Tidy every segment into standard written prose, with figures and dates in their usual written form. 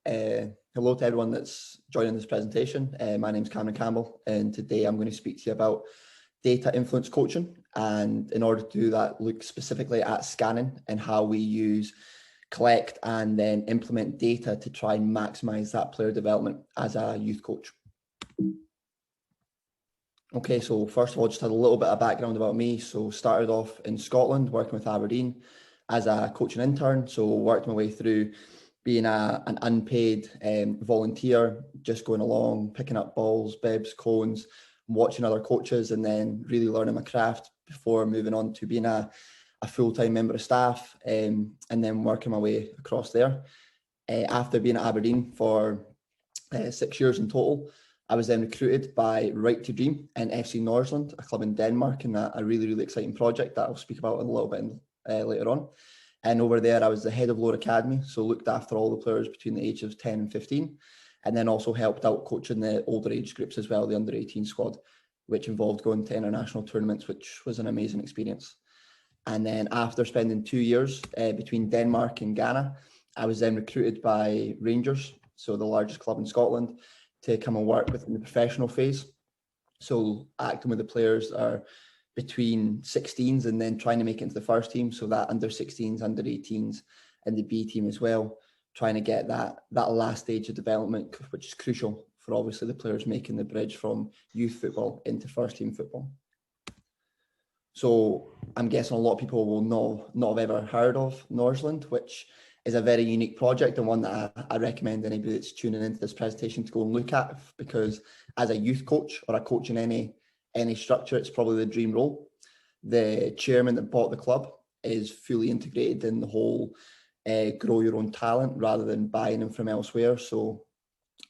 Hello to everyone that's joining this presentation. My name's Campbell, and today I'm going to speak to you about data influence coaching. And in order to do that, look specifically at scanning and how we collect and then implement data to try and maximize that player development as a youth coach. Okay, so first of all, just had a little bit of background about me. So started off in Scotland working with Aberdeen as a coaching intern. So worked my way through being an unpaid volunteer, just going along, picking up balls, bibs, cones, watching other coaches, and then really learning my craft before moving on to being a full-time member of staff, and then working my way across there. After being at Aberdeen for 6 years in total, I was then recruited by Right to Dream and FC Nordsjælland, a club in Denmark, in a really, really exciting project that I'll speak about in a little bit later on. And over there, I was the head of Lower Academy, so looked after all the players between the ages of 10 and 15, and then also helped out coaching the older age groups as well, the under 18 squad, which involved going to international tournaments, which was an amazing experience. And then after spending 2 years between Denmark and Ghana, I was then recruited by Rangers, so the largest club in Scotland, to come and work within the professional phase. So acting with the players that are between 16s and then trying to make it into the first team. So that under 16s, under 18s, and the B team as well, trying to get that last stage of development, which is crucial for obviously the players making the bridge from youth football into first team football. So I'm guessing a lot of people will not have ever heard of Nordsjælland, which is a very unique project and one that I recommend anybody that's tuning into this presentation to go and look at, because as a youth coach or a coach in any structure, it's probably the dream role. The chairman that bought the club is fully integrated in the whole grow your own talent rather than buying them from elsewhere. So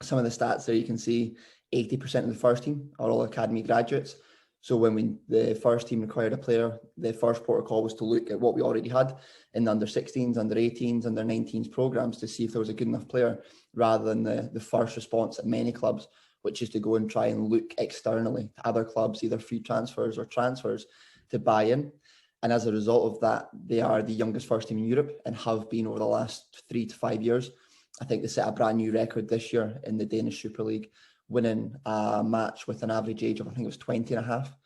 some of the stats there you can see, 80% of the first team are all academy graduates. So when the first team required a player, the first protocol was to look at what we already had in the under 16s, under 18s, under 19s programs to see if there was a good enough player, rather than the first response at many clubs, which is to go and try and look externally to other clubs, either free transfers or transfers, to buy in. And as a result of that, they are the youngest first team in Europe and have been over the last 3 to 5 years. I think they set a brand new record this year in the Danish Super League, winning a match with an average age of, I think it was 20 and a half,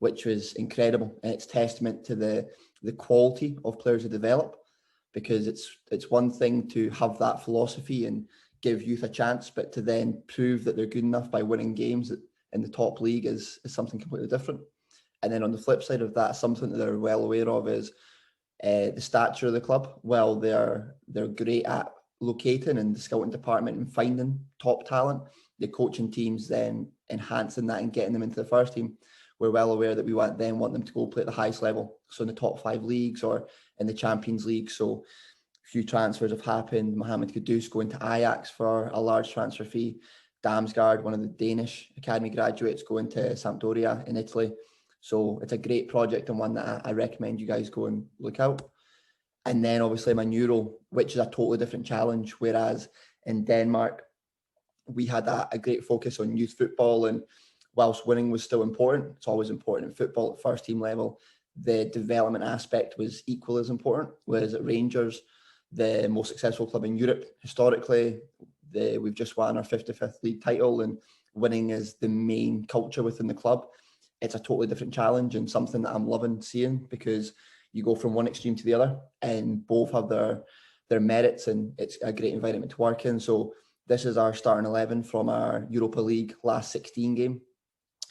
which was incredible. And it's testament to the quality of players who develop, because it's one thing to have that philosophy and give youth a chance, but to then prove that they're good enough by winning games in the top league is something completely different. And then on the flip side of that, something that they're well aware of is the stature of the club. Well, they're great at locating in the scouting department and finding top talent. The coaching teams then enhancing that and getting them into the first team. We're well aware that we want them to go play at the highest level, so in the top 5 leagues or in the Champions League. So a few transfers have happened. Mohamed Kudus going to Ajax for a large transfer fee. Damsgaard, one of the Danish academy graduates, going to Sampdoria in Italy. So it's a great project and one that I recommend you guys go and look out. And then obviously my new role, which is a totally different challenge, whereas in Denmark, we had a great focus on youth football, and whilst winning was still important, it's always important in football at first team level, the development aspect was equally as important. Whereas at Rangers, the most successful club in Europe historically, we've just won our 55th league title, and winning is the main culture within the club. It's a totally different challenge and something that I'm loving seeing, because you go from one extreme to the other and both have their merits, and it's a great environment to work in. So this is our starting 11 from our Europa League last 16 game.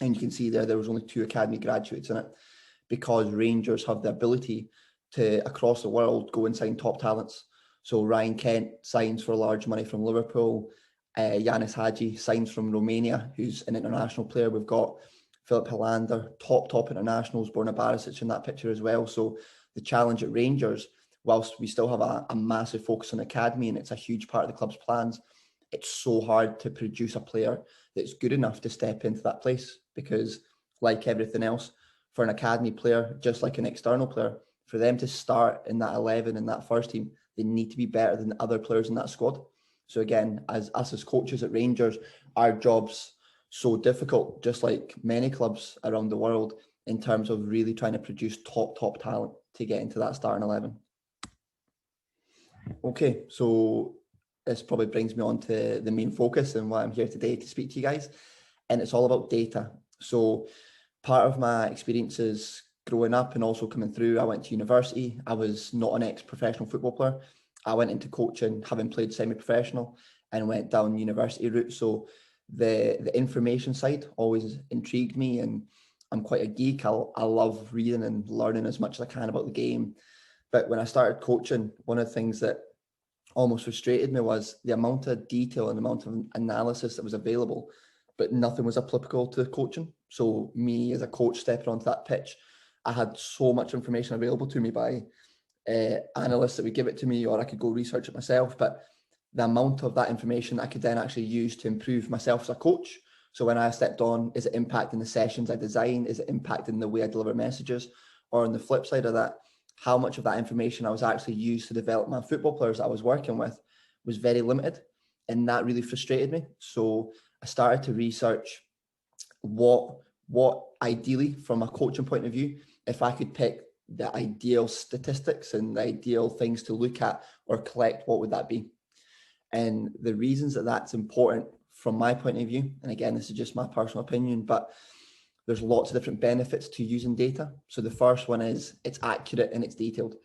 And you can see there was only 2 academy graduates in it, because Rangers have the ability to, across the world, go and sign top talents. So Ryan Kent signs for large money from Liverpool. Yanis Hadji signs from Romania, who's an international player. We've got Philip Helander, top internationals, Borna Barisic in that picture as well. So the challenge at Rangers, whilst we still have a massive focus on academy, and it's a huge part of the club's plans, it's so hard to produce a player that's good enough to step into that place, because like everything else, for an academy player, just like an external player, for them to start in that 11 in that first team, they need to be better than the other players in that squad. So again, as us as coaches at Rangers, our job's so difficult, just like many clubs around the world, in terms of really trying to produce top talent to get into that starting 11. Okay, so this probably brings me on to the main focus and why I'm here today to speak to you guys. And it's all about data. So part of my experiences growing up and also coming through, I went to university. I was not an ex-professional football player. I went into coaching, having played semi-professional, and went down university route. So the information side always intrigued me, and I'm quite a geek. I love reading and learning as much as I can about the game. But when I started coaching, one of the things that almost frustrated me was the amount of detail and the amount of analysis that was available, but nothing was applicable to coaching. So me as a coach stepping onto that pitch, I had so much information available to me by analysts that would give it to me, or I could go research it myself. But the amount of that information I could then actually use to improve myself as a coach. So when I stepped on, is it impacting the sessions I design? Is it impacting the way I deliver messages? Or on the flip side of that, how much of that information I was actually used to develop my football players that I was working with was very limited. And that really frustrated me. So I started to research what ideally, from a coaching point of view, if I could pick the ideal statistics and the ideal things to look at or collect, what would that be? And the reasons that that's important from my point of view, and again, this is just my personal opinion, but there's lots of different benefits to using data. So the first one is it's accurate and it's detailed.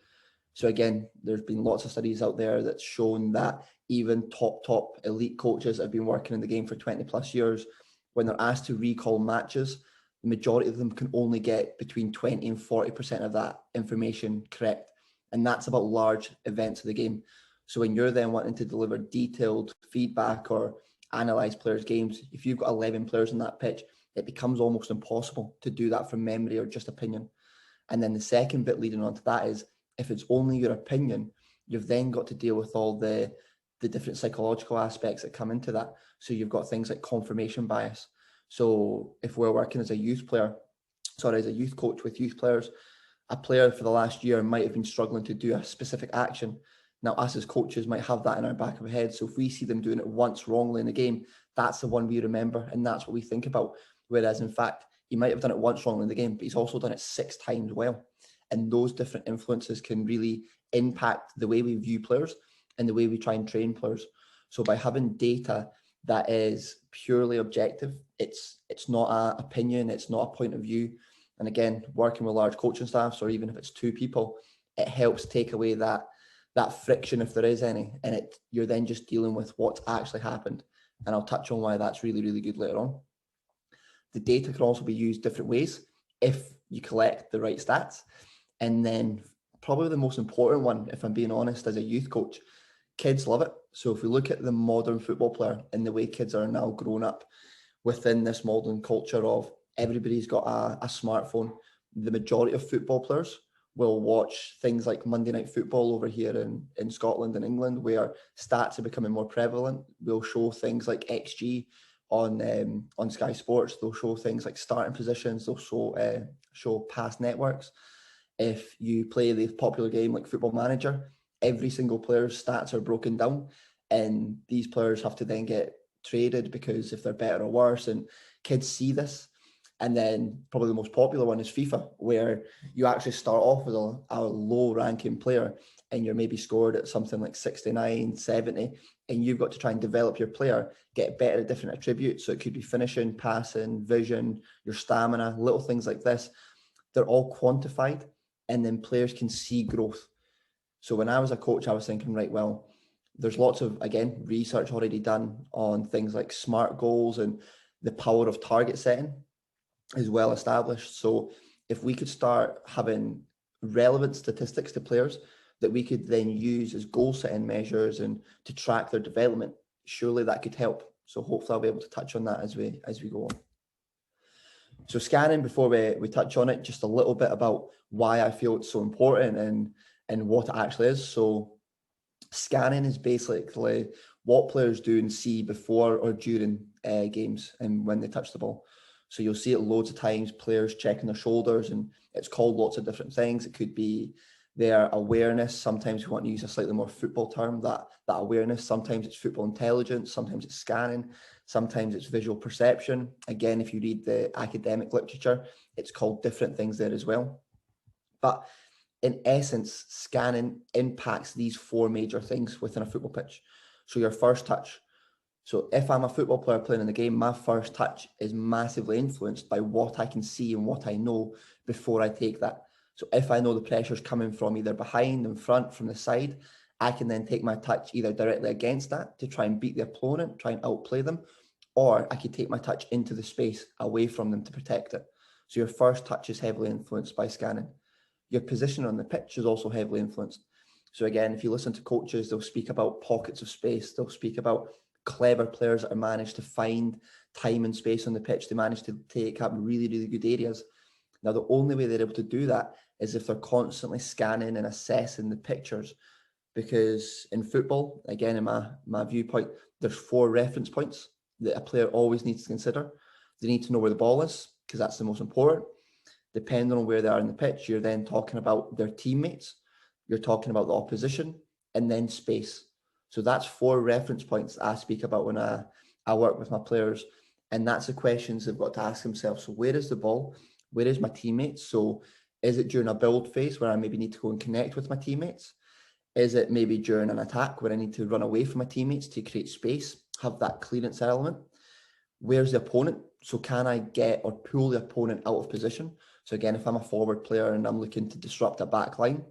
So again, there's been lots of studies out there that's shown that even top elite coaches that have been working in the game for 20 plus years, when they're asked to recall matches, the majority of them can only get between 20 and 40% of that information correct. And that's about large events of the game. So when you're then wanting to deliver detailed feedback or analyze players' games, if you've got 11 players on that pitch, it becomes almost impossible to do that from memory or just opinion. And then the second bit leading on to that is, if it's only your opinion, you've then got to deal with all the different psychological aspects that come into that. So you've got things like confirmation bias. So if we're working as a youth coach with youth players, a player for the last year might have been struggling to do a specific action. Now, us as coaches might have that in our back of our head. So if we see them doing it once wrongly in a game, that's the one we remember, and that's what we think about. Whereas in fact, he might have done it once wrong in the game, but he's also done it 6 times well. And those different influences can really impact the way we view players and the way we try and train players. So by having data that is purely objective, it's not an opinion, it's not a point of view. And again, working with large coaching staffs, or even if it's 2 people, it helps take away that friction, if there is any, and you're then just dealing with what's actually happened. And I'll touch on why that's really, really good later on. The data can also be used different ways if you collect the right stats. And then probably the most important one, if I'm being honest, as a youth coach, kids love it. So if we look at the modern football player and the way kids are now grown up within this modern culture of everybody's got a smartphone, the majority of football players will watch things like Monday Night Football over here in Scotland and England, where stats are becoming more prevalent. We'll show things like XG on Sky Sports. They'll show things like starting positions. They'll show past networks. If you play the popular game like Football Manager, every single player's stats are broken down, and these players have to then get traded because if they're better or worse, and kids see this. And then probably the most popular one is FIFA, where you actually start off with a low ranking player and you're maybe scored at something like 69, 70, and you've got to try and develop your player, get better at different attributes. So it could be finishing, passing, vision, your stamina, little things like this. They're all quantified, and then players can see growth. So when I was a coach, I was thinking, right, well, there's lots of, again, research already done on things like SMART goals, and the power of target setting is well established. So if we could start having relevant statistics to players that we could then use as goal setting measures and to track their development, surely that could help. So hopefully I'll be able to touch on that as we go on. So scanning, before we touch on it, just a little bit about why I feel it's so important and what it actually is. So scanning is basically what players do and see before or during games and when they touch the ball. So you'll see it loads of times, players checking their shoulders, and it's called lots of different things. It could be their awareness. Sometimes we want to use a slightly more football term, that awareness. Sometimes it's football intelligence. Sometimes it's scanning. Sometimes it's visual perception. Again, if you read the academic literature, it's called different things there as well. But in essence, scanning impacts these 4 major things within a football pitch. So your first touch. So if I'm a football player playing in the game, my first touch is massively influenced by what I can see and what I know before I take that. So if I know the pressure's coming from either behind, in front, from the side, I can then take my touch either directly against that to try and beat the opponent, try and outplay them, or I could take my touch into the space away from them to protect it. So your first touch is heavily influenced by scanning. Your position on the pitch is also heavily influenced. So again, if you listen to coaches, they'll speak about pockets of space. They'll speak about clever players that are managed to find time and space on the pitch. They manage to take up really, really good areas. Now, the only way they're able to do that is if they're constantly scanning and assessing the pictures. Because in football, again, in my viewpoint, there's 4 reference points that a player always needs to consider. They need to know where the ball is, because that's the most important. Depending on where they are in the pitch, you're then talking about their teammates, you're talking about the opposition, and then space. So that's 4 reference points I speak about when I work with my players. And that's the questions they've got to ask themselves. So where is the ball? Where is my teammates? So is it during a build phase where I maybe need to go and connect with my teammates? Is it maybe during an attack where I need to run away from my teammates to create space, have that clearance element? Where's the opponent? So can I get or pull the opponent out of position? So again, if I'm a forward player and I'm looking to disrupt a back line,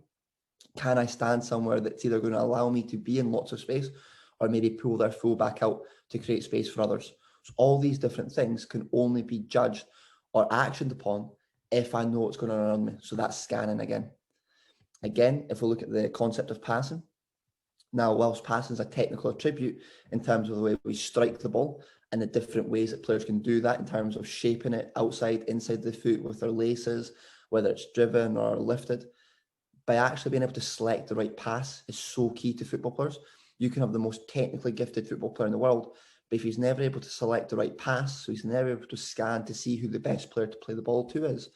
can I stand somewhere that's either going to allow me to be in lots of space or maybe pull their full back out to create space for others? So all these different things can only be judged or actioned upon if I know what's going on around me. So that's scanning again. Again, if we look at the concept of passing, now, whilst passing is a technical attribute in terms of the way we strike the ball and the different ways that players can do that in terms of shaping it outside, inside the foot with their laces, whether it's driven or lifted, by actually being able to select the right pass is so key to football players. You can have the most technically gifted football player in the world, but if he's never able to select the right pass, so he's never able to scan to see who the best player to play the ball to is,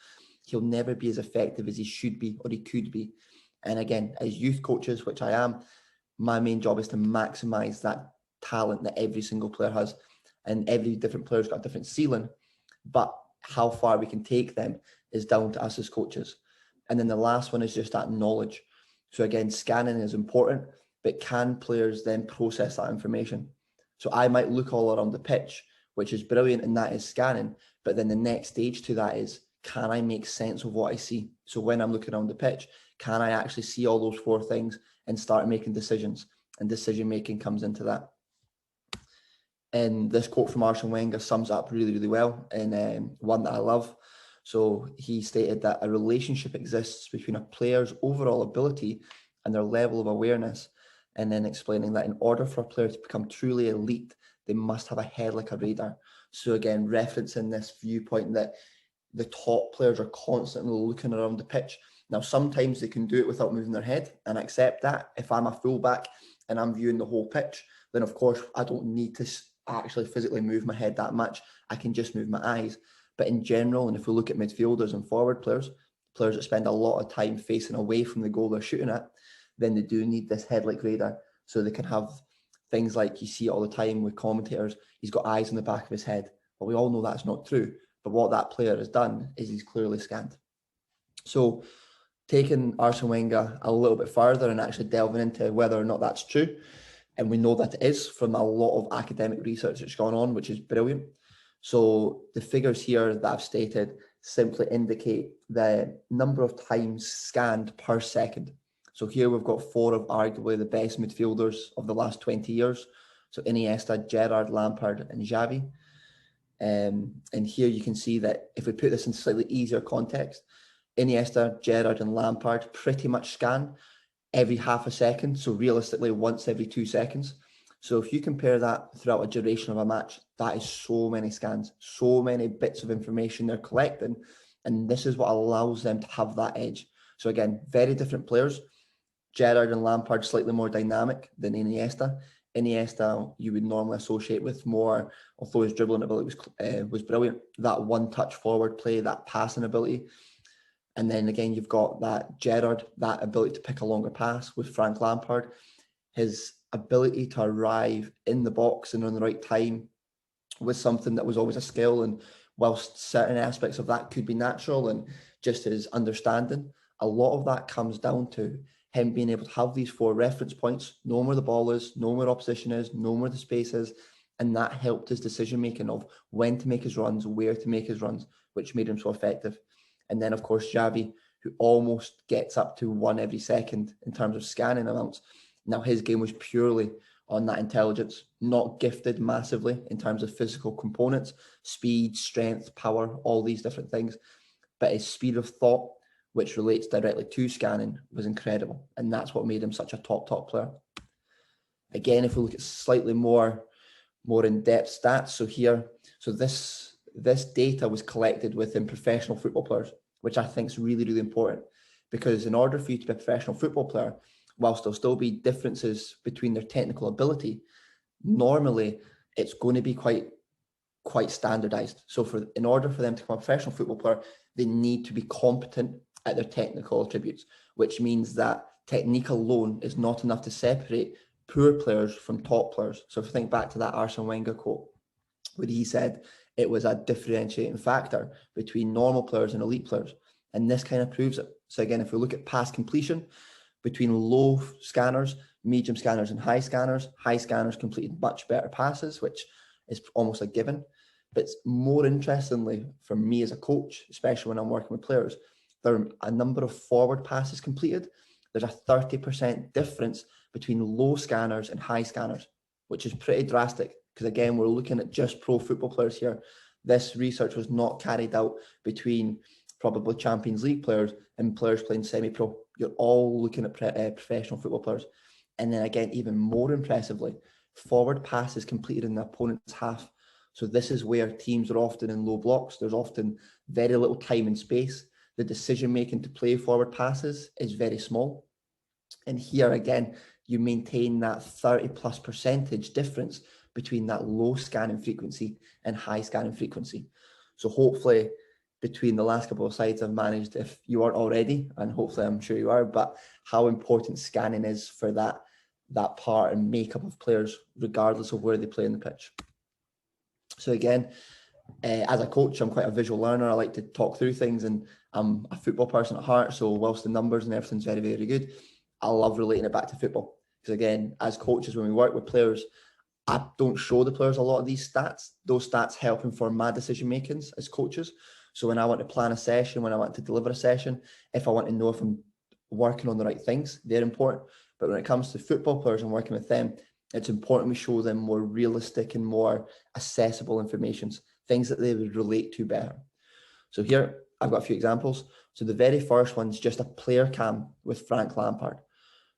he'll never be as effective as he should be or he could be. And again, as youth coaches, which I am, my main job is to maximize that talent that every single player has. And every different player's got a different ceiling, but how far we can take them is down to us as coaches. And then the last one is just that knowledge. So again, scanning is important, but can players then process that information? So I might look all around the pitch, which is brilliant, and that is scanning. But then the next stage to that is, can I make sense of what I see? So when I'm looking around the pitch, can I actually see all those 4 things and start making decisions? And decision making comes into that. And this quote from Arsene Wenger sums it up really, really well, and one that I love. So he stated that a relationship exists between a player's overall ability and their level of awareness, and then explaining that in order for a player to become truly elite, they must have a head like a radar. So again, referencing this viewpoint that the top players are constantly looking around the pitch. Now, sometimes they can do it without moving their head, and I accept that. If I'm a fullback and I'm viewing the whole pitch, then of course I don't need to actually physically move my head that much. I can just move my eyes. But in general, and if we look at midfielders and forward players that spend a lot of time facing away from the goal they're shooting at, then they do need this head-like radar. So they can have things like you see all the time with commentators, he's got eyes in the back of his head. But we all know that's not true. But what that player has done is he's clearly scanned. So taking Arsene Wenger a little bit further and actually delving into whether or not that's true, and we know that it is from a lot of academic research that's gone on, which is brilliant. So the figures here that I've stated simply indicate the number of times scanned per second. So here we've got 4 of arguably the best midfielders of the last 20 years. So Iniesta, Gerrard, Lampard and Xavi. And here you can see that if we put this in slightly easier context, Iniesta, Gerrard and Lampard pretty much scan every half a second. So realistically, once every 2 seconds. So if you compare that throughout a duration of a match, that is so many scans, so many bits of information they're collecting. And this is what allows them to have that edge. So again, very different players. Gerrard and Lampard slightly more dynamic than Iniesta. Iniesta, you would normally associate with more, although his dribbling ability was brilliant, that one-touch forward play, that passing ability. And then again, you've got that Gerrard, that ability to pick a longer pass with Frank Lampard. His ability to arrive in the box and on the right time was something that was always a skill. And whilst certain aspects of that could be natural and just his understanding, a lot of that comes down to him being able to have these 4 reference points, knowing where the ball is, knowing where opposition is, knowing where the space is, and that helped his decision making of when to make his runs, where to make his runs, which made him so effective. And then, of course, Xavi, who almost gets up to 1 every second in terms of scanning amounts. Now, his game was purely on that intelligence, not gifted massively in terms of physical components, speed, strength, power, all these different things. But his speed of thought, which relates directly to scanning, was incredible. And that's what made him such a top player. Again, if we look at slightly more in-depth stats, so this data was collected within professional football players, which I think is really, really important, because in order for you to be a professional football player, whilst there'll still be differences between their technical ability, normally it's going to be quite standardized. So in order for them to become a professional football player, they need to be competent at their technical attributes, which means that technique alone is not enough to separate poor players from top players. So if you think back to that Arsene Wenger quote, where he said it was a differentiating factor between normal players and elite players. And this kind of proves it. So again, if we look at pass completion between low scanners, medium scanners, and high scanners completed much better passes, which is almost a given. But more interestingly, for me as a coach, especially when I'm working with players, there are a number of forward passes completed. There's a 30% difference between low scanners and high scanners, which is pretty drastic, because again, we're looking at just pro football players here. This research was not carried out between probably Champions League players and players playing semi-pro. You're all looking at professional football players. And then again, even more impressively, forward passes completed in the opponent's half. So this is where teams are often in low blocks. There's often very little time and space. The decision-making to play forward passes is very small. And here again, you maintain that 30+% difference between that low scanning frequency and high scanning frequency. So hopefully between the last couple of slides, I've managed, if you aren't already, and hopefully I'm sure you are, but how important scanning is for that part and makeup of players, regardless of where they play in the pitch. So again, as a coach, I'm quite a visual learner. I like to talk through things, and I'm a football person at heart. So whilst the numbers and everything's very, very good, I love relating it back to football. Because again, as coaches, when we work with players, I don't show the players a lot of these stats. Those stats help inform my decision makings as coaches. So when I want to plan a session, when I want to deliver a session, if I want to know if I'm working on the right things, they're important. But when it comes to football players and working with them, it's important we show them more realistic and more accessible information, things that they would relate to better. So here, I've got a few examples. So the very first one's just a player cam with Frank Lampard.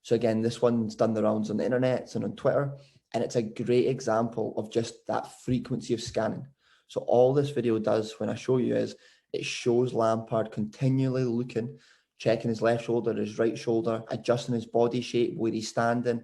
So again, this one's done the rounds on the internet and on Twitter, and it's a great example of just that frequency of scanning. So all this video does when I show you is it shows Lampard continually looking, checking his left shoulder, his right shoulder, adjusting his body shape, where he's standing.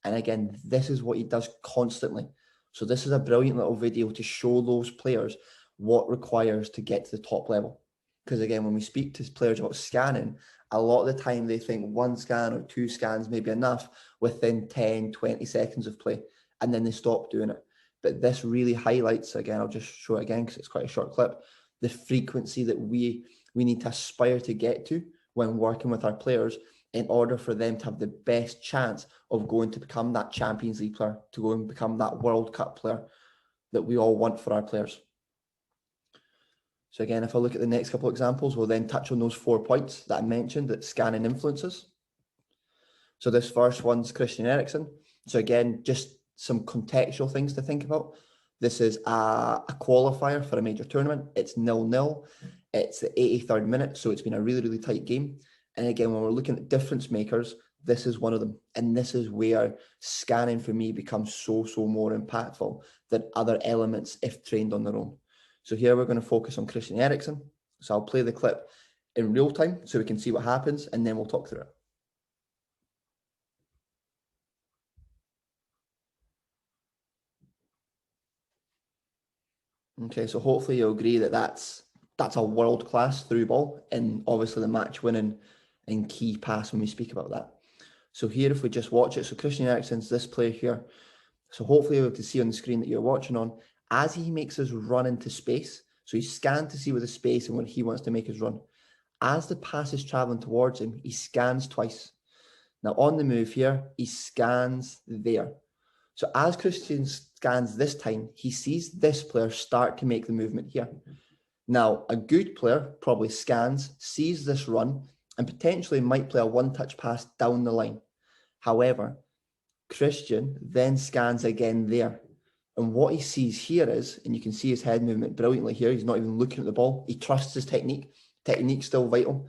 And again, this is what he does constantly. So this is a brilliant little video to show those players what requires to get to the top level. Because again, when we speak to players about scanning, a lot of the time they think 1 scan or 2 scans may be enough within 10, 20 seconds of play, and then they stop doing it. But this really highlights, again, I'll just show it again because it's quite a short clip, the frequency that we need to aspire to get to when working with our players in order for them to have the best chance of going to become that Champions League player, to go and become that World Cup player that we all want for our players. So again, if I look at the next couple of examples, we'll then touch on those 4 points that I mentioned that scanning influences. So this first one's Christian Eriksen. So again, just some contextual things to think about. This is a qualifier for a major tournament. It's 0-0. It's the 83rd minute, so it's been a really, really tight game. And again, when we're looking at difference makers, this is one of them. And this is where scanning for me becomes so more impactful than other elements if trained on their own. So here we're going to focus on Christian Eriksen. So I'll play the clip in real time so we can see what happens, and then we'll talk through it. Okay, so hopefully you'll agree that that's a world-class through ball, and obviously the match-winning and key pass when we speak about that. So here, if we just watch it, so Christian Eriksen's this play here. So hopefully you'll be able to see on the screen that you're watching on, as he makes his run into space. So he's scanned to see where the space and when he wants to make his run. As the pass is traveling towards him, he scans twice. Now on the move here, he scans there. So as Christian scans this time, he sees this player start to make the movement here. Now, a good player probably scans, sees this run, and potentially might play a one-touch pass down the line. However, Christian then scans again there. And what he sees here is, and you can see his head movement brilliantly here, he's not even looking at the ball. He trusts his technique. Technique's still vital.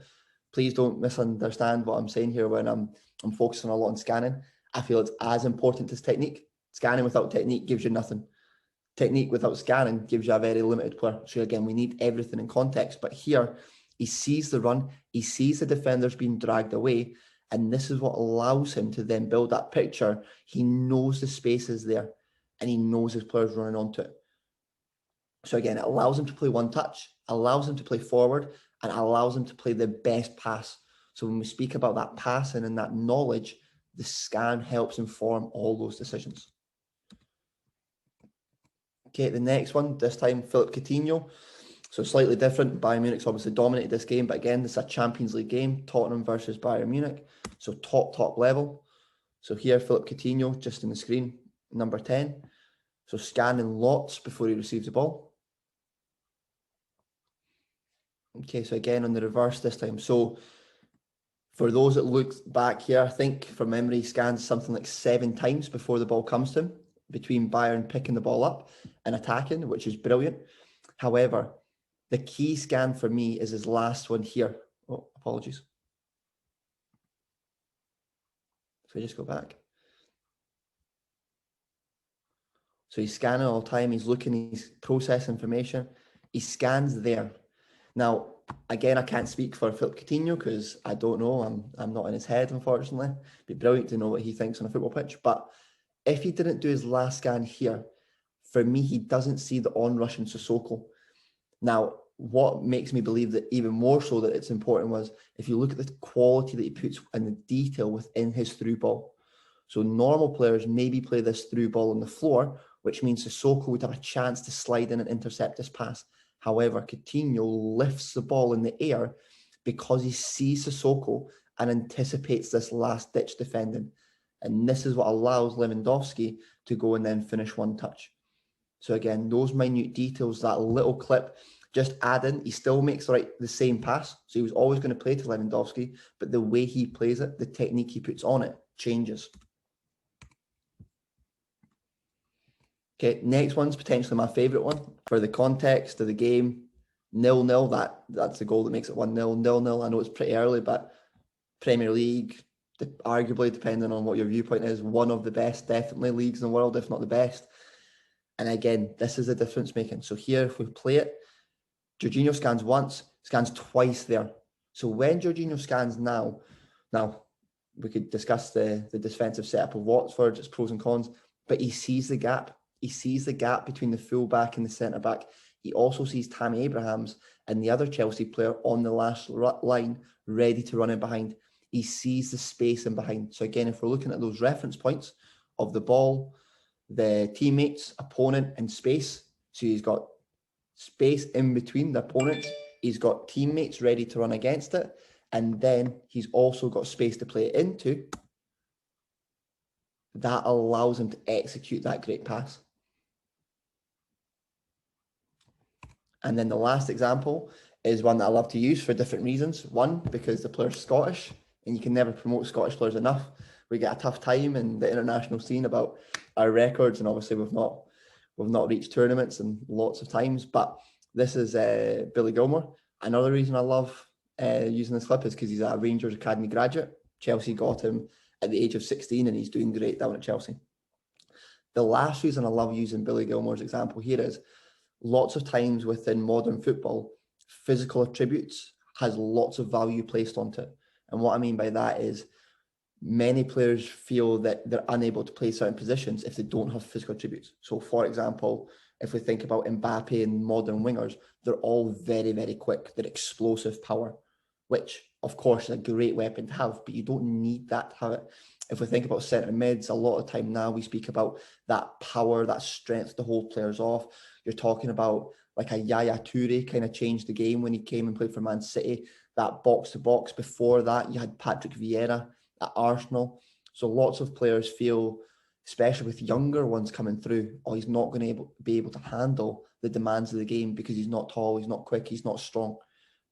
Please don't misunderstand what I'm saying here when I'm focusing a lot on scanning. I feel it's as important as technique. Scanning without technique gives you nothing. Technique without scanning gives you a very limited player. So again, we need everything in context. But here, he sees the run, he sees the defenders being dragged away, and this is what allows him to then build that picture. He knows the space is there, and he knows his players running onto it. So again, it allows him to play one touch, allows him to play forward, and allows him to play the best pass. So when we speak about that passing and that knowledge, the scan helps inform all those decisions. Okay, the next one, this time Philippe Coutinho. So slightly different. Bayern Munich's obviously dominated this game, but again, this is a Champions League game, Tottenham versus Bayern Munich. So top level. So here, Philippe Coutinho, just on the screen, number 10. So scanning lots before he receives the ball. Okay, so again, on the reverse this time. So for those that look back here, I think from memory, he scans something like 7 times before the ball comes to him, between Bayern picking the ball up and attacking, which is brilliant. However, the key scan for me is his last one here. Oh, apologies. So just go back. So he's scanning all the time. He's looking, he's processing information. He scans there. Now, again, I can't speak for Philippe Coutinho because I don't know. I'm not in his head, unfortunately. It'd be brilliant to know what he thinks on a football pitch. But if he didn't do his last scan here, for me, he doesn't see the onrush in Sissoko. Now, what makes me believe that even more so that it's important was if you look at the quality that he puts and the detail within his through ball. So normal players maybe play this through ball on the floor, which means Sissoko would have a chance to slide in and intercept this pass. However, Coutinho lifts the ball in the air because he sees Sissoko and anticipates this last-ditch defending. And this is what allows Lewandowski to go and then finish one touch. So again, those minute details, that little clip, just add in, he still makes the same pass. So he was always going to play to Lewandowski, but the way he plays it, the technique he puts on it, changes. Okay, next one's potentially my favourite one. For the context of the game, 0-0, that's the goal that makes it 1-0. 0-0, I know it's pretty early, but Premier League, arguably, depending on what your viewpoint is, one of the best, definitely, leagues in the world, if not the best. And again, this is the difference making. So here, if we play it, Jorginho scans once, scans twice there. So when Jorginho scans now we could discuss the defensive setup of Watford, its pros and cons, but he sees the gap. He sees the gap between the full-back and the centre-back. He also sees Tammy Abrahams and the other Chelsea player on the last line, ready to run in behind. He sees the space in behind. So again, if we're looking at those reference points of the ball, the teammates, opponent, and space. So he's got space in between the opponents. He's got teammates ready to run against it. And then he's also got space to play it into. That allows him to execute that great pass. And then the last example is one that I love to use for different reasons. One, because the player's Scottish, and you can never promote Scottish players enough. We get a tough time in the international scene about our records, and obviously we've not reached tournaments and lots of times. But this is Billy Gilmour. Another reason I love using this clip is because he's a Rangers Academy graduate. Chelsea got him at the age of 16, and he's doing great down at Chelsea. The last reason I love using Billy Gilmour's example here is lots of times within modern football, physical attributes has lots of value placed onto it. And what I mean by that is many players feel that they're unable to play certain positions if they don't have physical attributes. So for example, if we think about Mbappe and modern wingers, they're all very, very quick. They're explosive power, which of course is a great weapon to have, but you don't need that to have it. If we think about centre mids, a lot of time now we speak about that power, that strength to hold players off. You're talking about like a Yaya Toure kind of changed the game when he came and played for Man City. That box to box. Before that, you had Patrick Vieira at Arsenal. So lots of players feel, especially with younger ones coming through, oh, he's not going to be able to handle the demands of the game because he's not tall, he's not quick, he's not strong.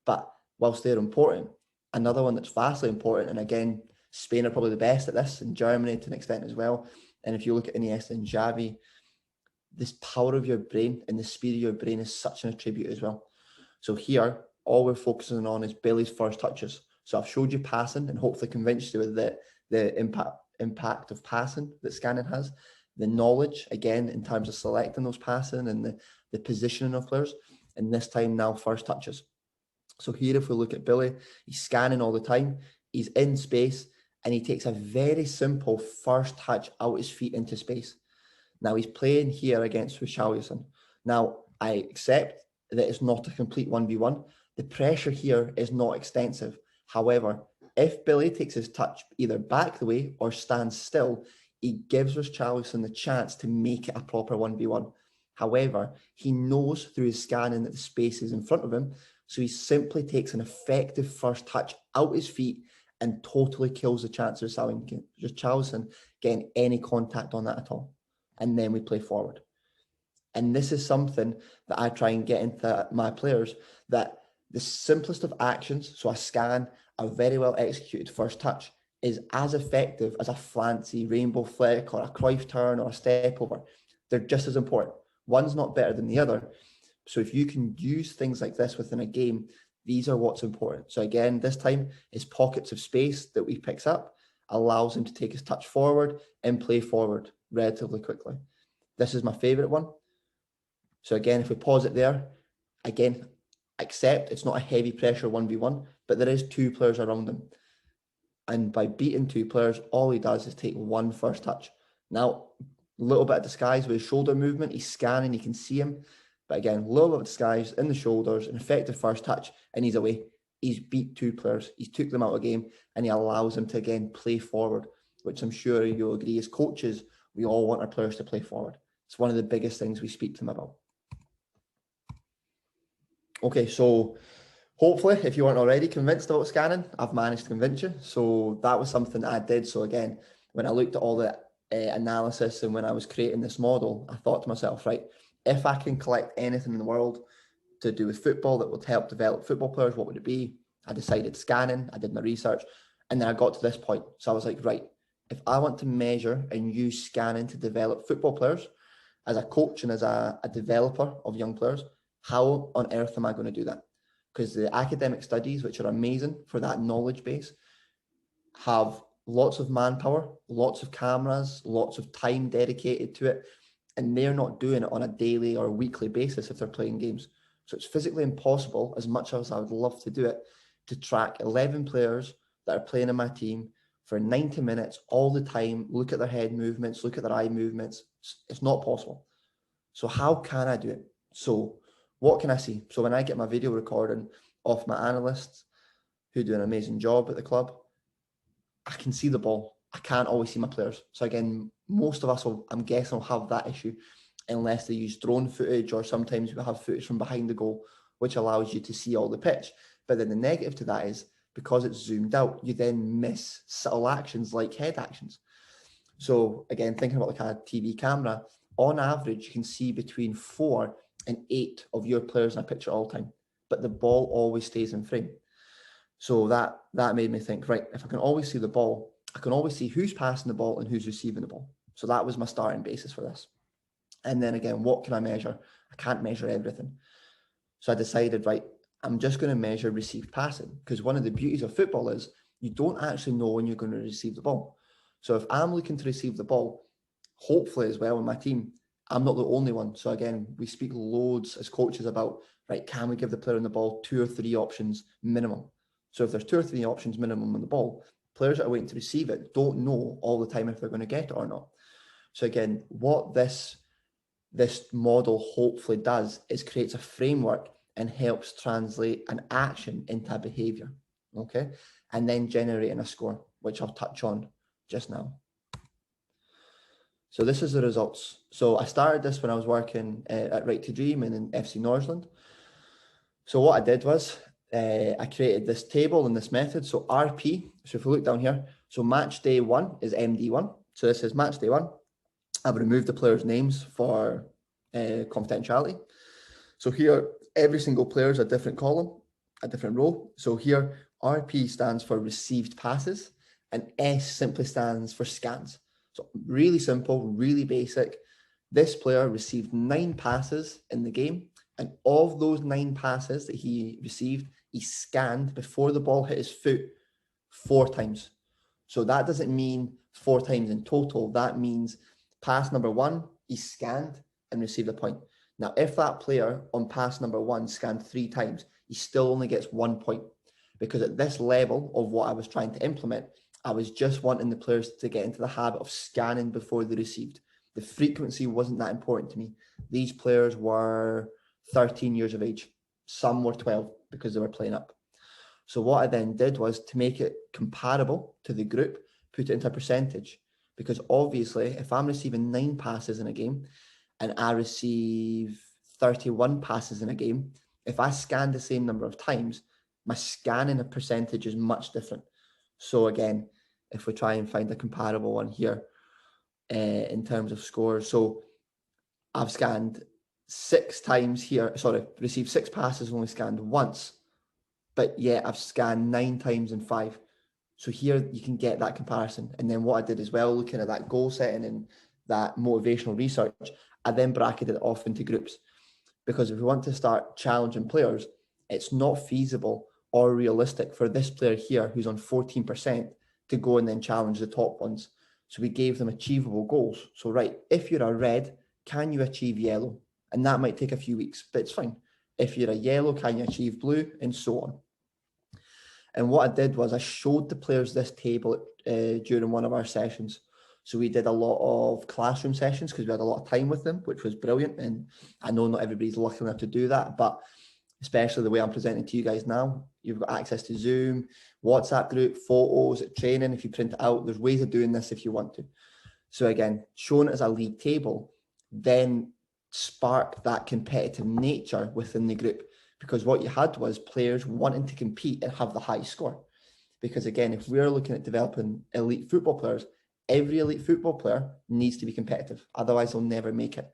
But whilst they're important, another one that's vastly important, and again, Spain are probably the best at this, and Germany to an extent as well. And if you look at Iniesta and Xavi, this power of your brain and the speed of your brain is such an attribute as well. So here, all we're focusing on is Billy's first touches. So I've showed you passing and hopefully convinced you with the impact of passing that scanning has, the knowledge, again, in terms of selecting those passing and the positioning of players, and this time now first touches. So here, if we look at Billy, he's scanning all the time, he's in space, and he takes a very simple first touch out his feet into space. Now he's playing here against Richarlison. Now, I accept that it's not a complete 1v1. The pressure here is not extensive. However, if Billy takes his touch either back the way or stands still, he gives Richarlison the chance to make it a proper 1v1. However, he knows through his scanning that the space is in front of him, so he simply takes an effective first touch out his feet and totally kills the chance of Richarlison getting any contact on that at all. And then we play forward. And this is something that I try and get into my players, that the simplest of actions, so a scan, a very well executed first touch, is as effective as a fancy rainbow flick or a Cruyff turn or a step over. They're just as important. One's not better than the other. So if you can use things like this within a game, these are what's important. So again, this time is pockets of space that he picks up, allows him to take his touch forward and play forward relatively quickly. This is my favorite one. So again, if we pause it there, again, accept it's not a heavy pressure 1v1, but there is two players around him. And by beating two players, all he does is take one first touch. Now, a little bit of disguise with his shoulder movement, he's scanning, you can see him. But again, a little bit of disguise in the shoulders, an effective first touch, and he's away. He's beat two players. He's took them out of the game, and he allows them to, again, play forward, which I'm sure you'll agree as coaches, we all want our players to play forward. It's one of the biggest things we speak to them about. Okay, so hopefully, if you weren't already convinced about scanning, I've managed to convince you. So that was something that I did. So again, when I looked at all the analysis and when I was creating this model, I thought to myself, right, if I can collect anything in the world to do with football that would help develop football players, what would it be? I decided scanning, I did my research, and then I got to this point. So I was like, right, if I want to measure and use scanning to develop football players, as a coach and as a developer of young players, how on earth am I going to do that? Because the academic studies, which are amazing for that knowledge base, have lots of manpower, lots of cameras, lots of time dedicated to it, and they're not doing it on a daily or weekly basis if they're playing games. So it's physically impossible, as much as I would love to do it, to track 11 players that are playing in my team for 90 minutes all the time, look at their head movements, look at their eye movements. It's not possible. So how can I do it? So what can I see? So when I get my video recording of my analysts who do an amazing job at the club, I can see the ball. I can't always see my players. So again, most of us will, I'm guessing, will have that issue unless they use drone footage, or sometimes we have footage from behind the goal, which allows you to see all the pitch. But then the negative to that is, because it's zoomed out, you then miss subtle actions like head actions. So again, thinking about like a TV camera, on average, you can see between 4 and 8 of your players in a picture all the time, but the ball always stays in frame. So that made me think, right, if I can always see the ball, I can always see who's passing the ball and who's receiving the ball. So that was my starting basis for this. And then again, what can I measure? I can't measure everything. So I decided, right, I'm just going to measure received passing, because one of the beauties of football is you don't actually know when you're going to receive the ball. So if I'm looking to receive the ball, hopefully as well in my team, I'm not the only one. So again, we speak loads as coaches about, right, can we give the player on the ball 2 or 3 options minimum? So if there's 2 or 3 options minimum on the ball, players that are waiting to receive it don't know all the time if they're going to get it or not. So again, what this model hopefully does is creates a framework and helps translate an action into a behavior, okay? And then generating a score, which I'll touch on just now. So this is the results. So I started this when I was working at Right to Dream and in FC Nordsjælland. So what I did was I created this table and this method. So RP, so if we look down here, So match day 1 is MD1. So this is match day 1. I've removed the players' names for confidentiality. So here, every single player is a different column, a different row. So here, RP stands for received passes, and S simply stands for scans. So really simple, really basic. This player received 9 passes in the game, and of those 9 passes that he received, he scanned before the ball hit his foot 4 times. So that doesn't mean 4 times in total. That means pass number 1, he scanned and received a point. Now, if that player on pass number 1 scanned 3 times, he still only gets 1 point, because at this level of what I was trying to implement, I was just wanting the players to get into the habit of scanning before they received. The frequency wasn't that important to me. These players were 13 years of age. Some were 12 because they were playing up. So what I then did was to make it comparable to the group, put it into a percentage. Because obviously, if I'm receiving 9 passes in a game and I receive 31 passes in a game, if I scan the same number of times, my scanning percentage is much different. So again, if we try and find a comparable one here in terms of scores. So I've scanned 6 times here, received 6 passes, only scanned once, but yet I've scanned 9 times in 5. So here you can get that comparison. And then what I did as well, looking at that goal setting and that motivational research, I then bracketed it off into groups. Because if we want to start challenging players, it's not feasible or realistic for this player here who's on 14% to go and then challenge the top ones. So we gave them achievable goals. So right, if you're a red, can you achieve yellow? And that might take a few weeks, but it's fine. If you're a yellow, can you achieve blue? And so on. And what I did was I showed the players this table during one of our sessions. So we did a lot of classroom sessions because we had a lot of time with them, which was brilliant. And I know not everybody's lucky enough to do that, but especially the way I'm presenting to you guys now, you've got access to Zoom, WhatsApp group, photos, training. If you print it out, there's ways of doing this if you want to. So again, showing it as a league table, then spark that competitive nature within the group. Because what you had was players wanting to compete and have the high score. Because again, if we're looking at developing elite football players, every elite football player needs to be competitive. Otherwise, they'll never make it.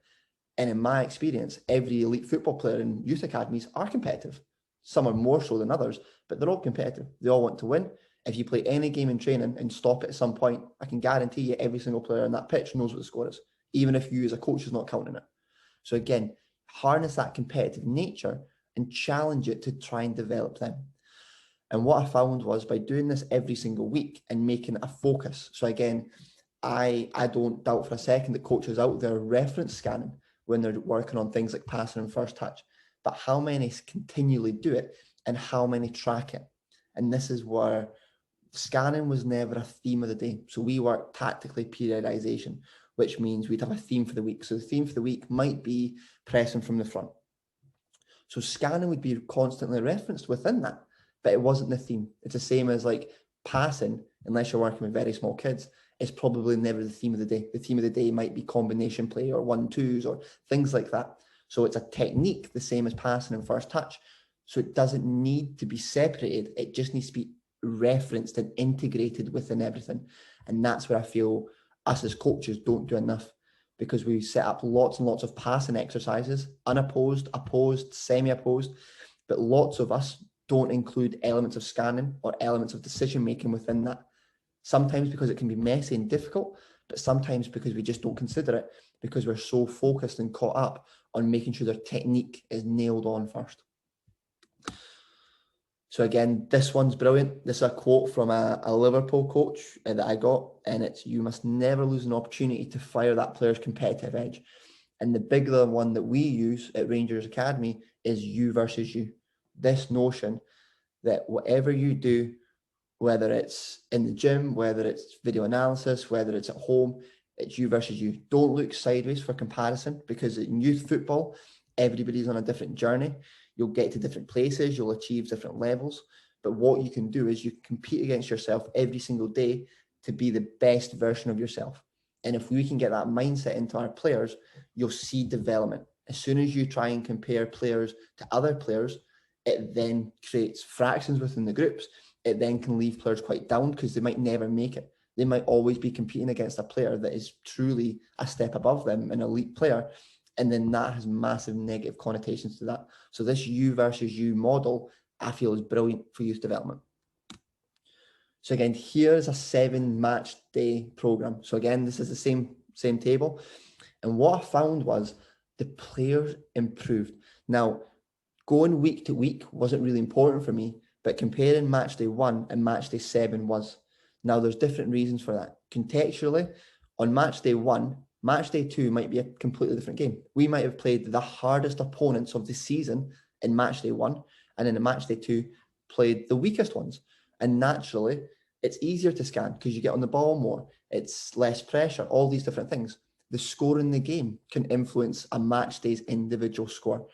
And in my experience, every elite football player in youth academies are competitive. Some are more so than others, but they're all competitive. They all want to win. If you play any game in training and stop it at some point, I can guarantee you every single player on that pitch knows what the score is, even if you as a coach is not counting it. So again, harness that competitive nature and challenge it to try and develop them. And what I found was by doing this every single week and making it a focus. So again, I don't doubt for a second that coaches out there reference scanning when they're working on things like passing and first touch, but how many continually do it and how many track it? And this is where scanning was never a theme of the day. So we work tactically periodization, which means we'd have a theme for the week. So the theme for the week might be pressing from the front. So scanning would be constantly referenced within that, but it wasn't the theme. It's the same as like passing, unless you're working with very small kids, is probably never the theme of the day. The theme of the day might be combination play or 1-2s or things like that. So it's a technique, the same as passing and first touch. So it doesn't need to be separated. It just needs to be referenced and integrated within everything. And that's where I feel us as coaches don't do enough, because we set up lots and lots of passing exercises, unopposed, opposed, semi-opposed, but lots of us don't include elements of scanning or elements of decision-making within that. Sometimes because it can be messy and difficult, but sometimes because we just don't consider it because we're so focused and caught up on making sure their technique is nailed on first. So again, this one's brilliant. This is a quote from a Liverpool coach that I got, and it's, "You must never lose an opportunity to fire that player's competitive edge." And the bigger one that we use at Rangers Academy is you versus you. This notion that whatever you do, whether it's in the gym, whether it's video analysis, whether it's at home, it's you versus you. Don't look sideways for comparison, because in youth football, everybody's on a different journey. You'll get to different places, you'll achieve different levels. But what you can do is you compete against yourself every single day to be the best version of yourself. And if we can get that mindset into our players, you'll see development. As soon as you try and compare players to other players, it then creates fractions within the groups. it then can leave players quite down because they might never make it. They might always be competing against a player that is truly a step above them, an elite player. And then that has massive negative connotations to that. So this you versus you model, I feel, is brilliant for youth development. So again, here's a 7-match day program. So again, this is the same table. And what I found was the players improved. Now, going week to week wasn't really important for me, but comparing match day 1 and match day 7 was. Now, there's different reasons for that. Contextually, on match day 1, match day 2 might be a completely different game. We might have played the hardest opponents of the season in match day 1, and then in match day 2, played the weakest ones. And naturally, it's easier to scan because you get on the ball more. It's less pressure, all these different things. The score in the game can influence a match day's individual score.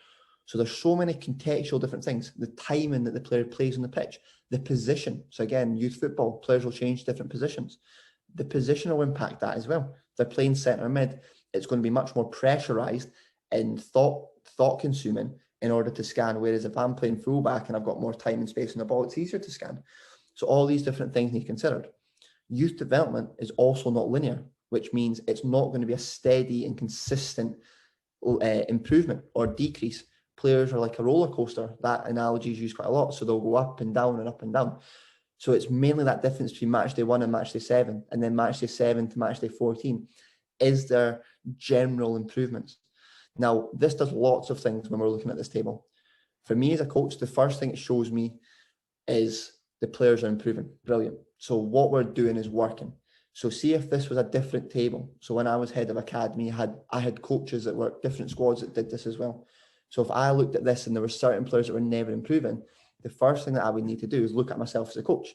So there's so many contextual different things. The timing that the player plays on the pitch, the position. So again, youth football, players will change different positions. The position will impact that as well. If they're playing centre mid, it's going to be much more pressurised and thought consuming in order to scan. Whereas if I'm playing fullback and I've got more time and space on the ball, it's easier to scan. So all these different things need to be considered. Youth development is also not linear, which means it's not going to be a steady and consistent improvement or decrease. Players are like a roller coaster. That analogy is used quite a lot. So they'll go up and down and up and down. So it's mainly that difference between match day 1 and match day 7, and then match day 7 to match day 14. Is there general improvements? Now, this does lots of things when we're looking at this table. For me as a coach, the first thing it shows me is the players are improving. Brilliant. So what we're doing is working. So see if this was a different table. So when I was head of academy, I had coaches that worked different squads that did this as well. So if I looked at this and there were certain players that were never improving, the first thing that I would need to do is look at myself as a coach.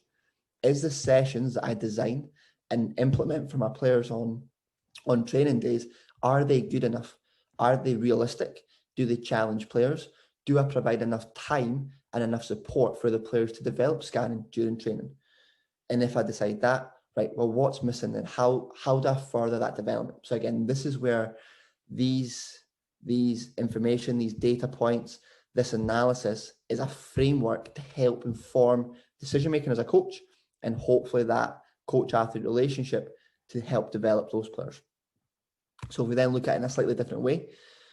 Is the sessions that I design and implement for my players on training days, are they good enough? Are they realistic? Do they challenge players? Do I provide enough time and enough support for the players to develop scanning during training? And if I decide that, right, well, what's missing then? How do I further that development? So again, this is where these information, these data points, this analysis is a framework to help inform decision-making as a coach, and hopefully that coach-athlete relationship to help develop those players. So if we then look at it in a slightly different way,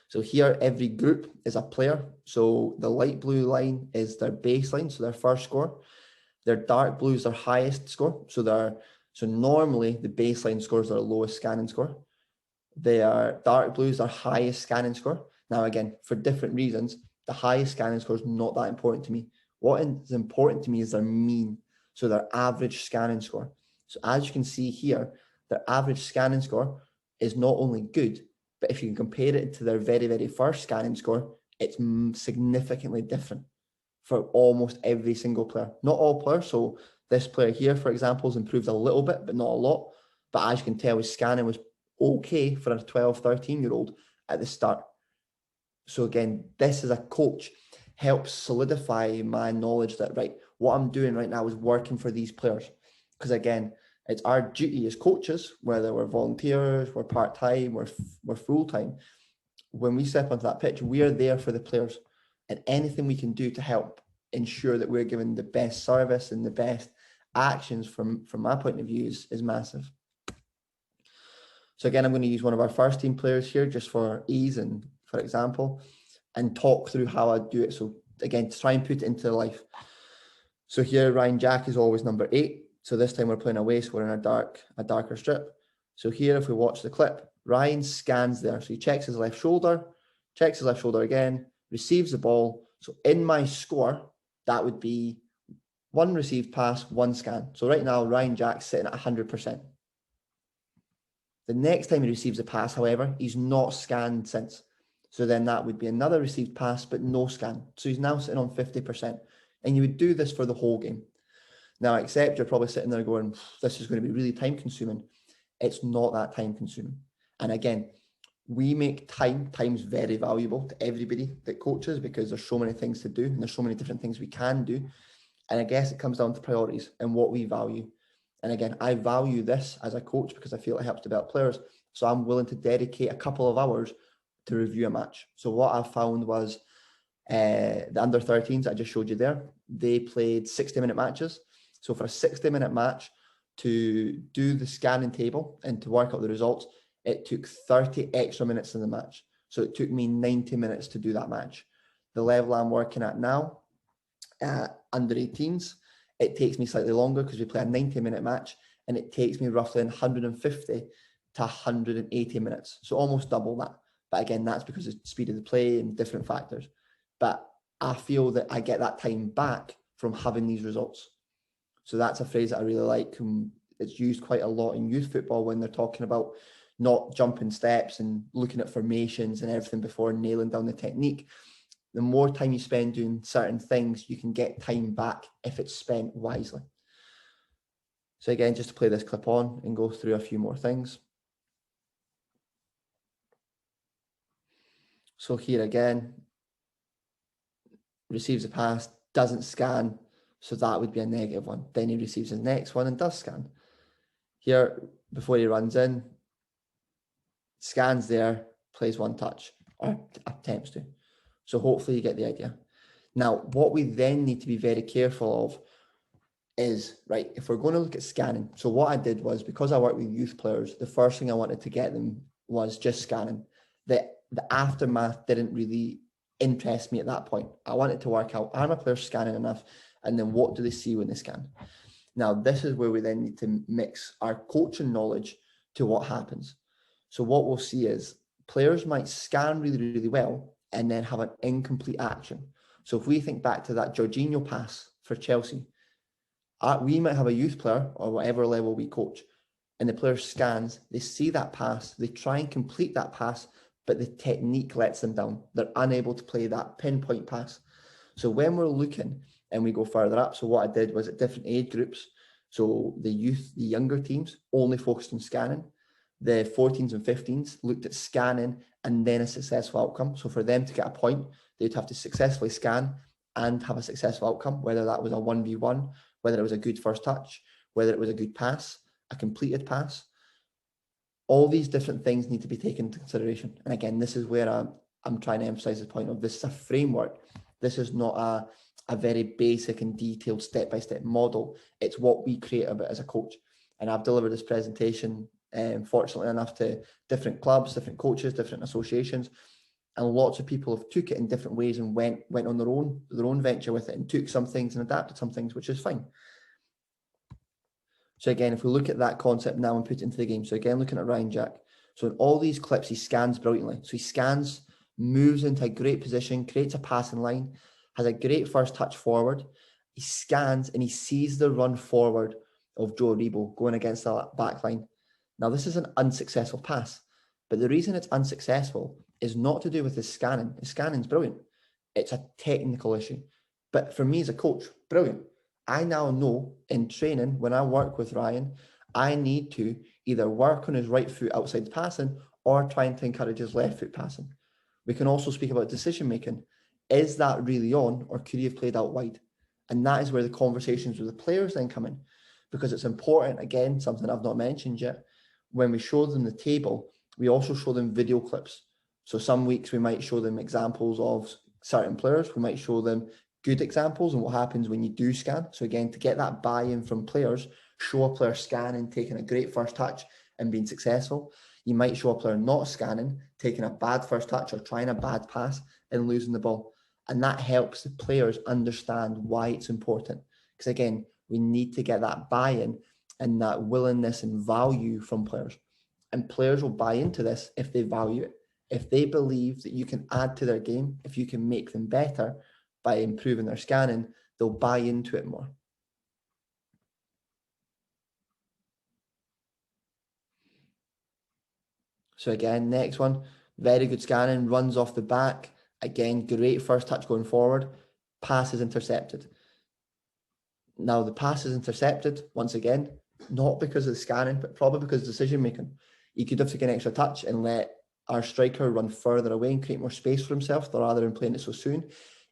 so here every group is a player. So the light blue line is their baseline, so their first score. Their dark blue is their highest score. So normally the baseline scores their lowest scanning score. Their dark blue is their highest scanning score. Now again, for different reasons, the highest scanning score is not that important to me. What is important to me is their mean, so their average scanning score. So as you can see here, their average scanning score is not only good, but if you can compare it to their very, very first scanning score, it's significantly different for almost every single player. Not all players. So this player here, for example, has improved a little bit, but not a lot. But as you can tell, his scanning was okay for a 12, 13-year-old at the start. So again, this as a coach helps solidify my knowledge that, right, what I'm doing right now is working for these players. Because again, it's our duty as coaches, whether we're volunteers, we're part-time, we're full-time. When we step onto that pitch, we are there for the players, and anything we can do to help ensure that we're giving the best service and the best actions from my point of view is massive. So again, I'm going to use one of our first team players here just for ease and for example, and talk through how I do it. So again, to try and put it into life. So here, Ryan Jack is always number 8. So this time we're playing away, so we're in a darker strip. So here, if we watch the clip, Ryan scans there. So he checks his left shoulder again, receives the ball. So in my score, that would be 1 received pass, 1 scan. So right now, Ryan Jack's sitting at 100%. The next time he receives a pass, however, he's not scanned since. So then that would be another received pass, but no scan. So he's now sitting on 50%. And you would do this for the whole game. Now, except you're probably sitting there going, this is going to be really time consuming. It's not that time consuming. And again, we make time's very valuable to everybody that coaches because there's so many things to do and there's so many different things we can do. And I guess it comes down to priorities and what we value. And again, I value this as a coach because I feel it helps develop players. So I'm willing to dedicate a couple of hours to review a match. So what I found was the under 13s I just showed you there, they played 60-minute matches. So for a 60-minute match, to do the scanning table and to work out the results, it took 30 extra minutes in the match. So it took me 90 minutes to do that match. The level I'm working at now, under 18s, it takes me slightly longer because we play a 90-minute match, and it takes me roughly 150 to 180 minutes. So almost double that. But again, that's because of the speed of the play and different factors. But I feel that I get that time back from having these results. So that's a phrase that I really like. It's used quite a lot in youth football when they're talking about not jumping steps and looking at formations and everything before nailing down the technique. The more time you spend doing certain things, you can get time back if it's spent wisely. So again, just to play this clip on and go through a few more things. So here again, receives a pass, doesn't scan, so that would be a negative one. Then he receives his next one and does scan. Here, before he runs in, scans there, plays one touch, or attempts to. So hopefully you get the idea. Now, what we then need to be very careful of is, right, if we're going to look at scanning, so what I did was, because I work with youth players, the first thing I wanted to get them was just scanning. The aftermath didn't really interest me at that point. I wanted to work out, are my players scanning enough? And then what do they see when they scan? Now, this is where we then need to mix our coaching knowledge to what happens. So what we'll see is players might scan really, really well and then have an incomplete action. So if we think back to that Jorginho pass for Chelsea, we might have a youth player or whatever level we coach, and the player scans, they see that pass, they try and complete that pass, but the technique lets them down. They're unable to play that pinpoint pass. So when we're looking and we go further up, so what I did was at different age groups, so the youth, the younger teams only focused on scanning. The 14s and 15s looked at scanning and then a successful outcome. So for them to get a point, they'd have to successfully scan and have a successful outcome, whether that was a 1v1, whether it was a good first touch, whether it was a good pass, a completed pass. All these different things need to be taken into consideration. And again, this is where I'm trying to emphasize the point of this is a framework. This is not a very basic and detailed step-by-step model. It's what we create of it as a coach. And I've delivered this presentation, fortunately enough, to different clubs, different coaches, different associations. And lots of people have took it in different ways and went on their own venture with it and took some things and adapted some things, which is fine. So again, if we look at that concept now and put it into the game. So again, looking at Ryan Jack. So in all these clips, he scans brilliantly. So he scans, moves into a great position, creates a passing line, has a great first touch forward. He scans and he sees the run forward of Joe Rebo going against the back line. Now, this is an unsuccessful pass, but the reason it's unsuccessful is not to do with his scanning. His scanning is brilliant. It's a technical issue. But for me as a coach, brilliant. I now know in training, when I work with Ryan, I need to either work on his right foot outside passing or trying to encourage his left foot passing. We can also speak about decision making. Is that really on, or could he have played out wide? And that is where the conversations with the players then come in, because it's important, again, something I've not mentioned yet. When we show them the table, we also show them video clips. So some weeks we might show them examples of certain players. We might show them good examples and what happens when you do scan. So again, to get that buy-in from players, show a player scanning, taking a great first touch and being successful. You might show a player not scanning, taking a bad first touch or trying a bad pass and losing the ball. And that helps the players understand why it's important. Because again, we need to get that buy-in and that willingness and value from players. And players will buy into this if they value it. If they believe that you can add to their game, if you can make them better by improving their scanning, they'll buy into it more. So again, next one, very good scanning, runs off the back. Again, great first touch going forward. Pass is intercepted. Now the pass is intercepted, once again, not because of the scanning, but probably because of decision making. He could have taken an extra touch and let our striker run further away and create more space for himself rather than playing it so soon.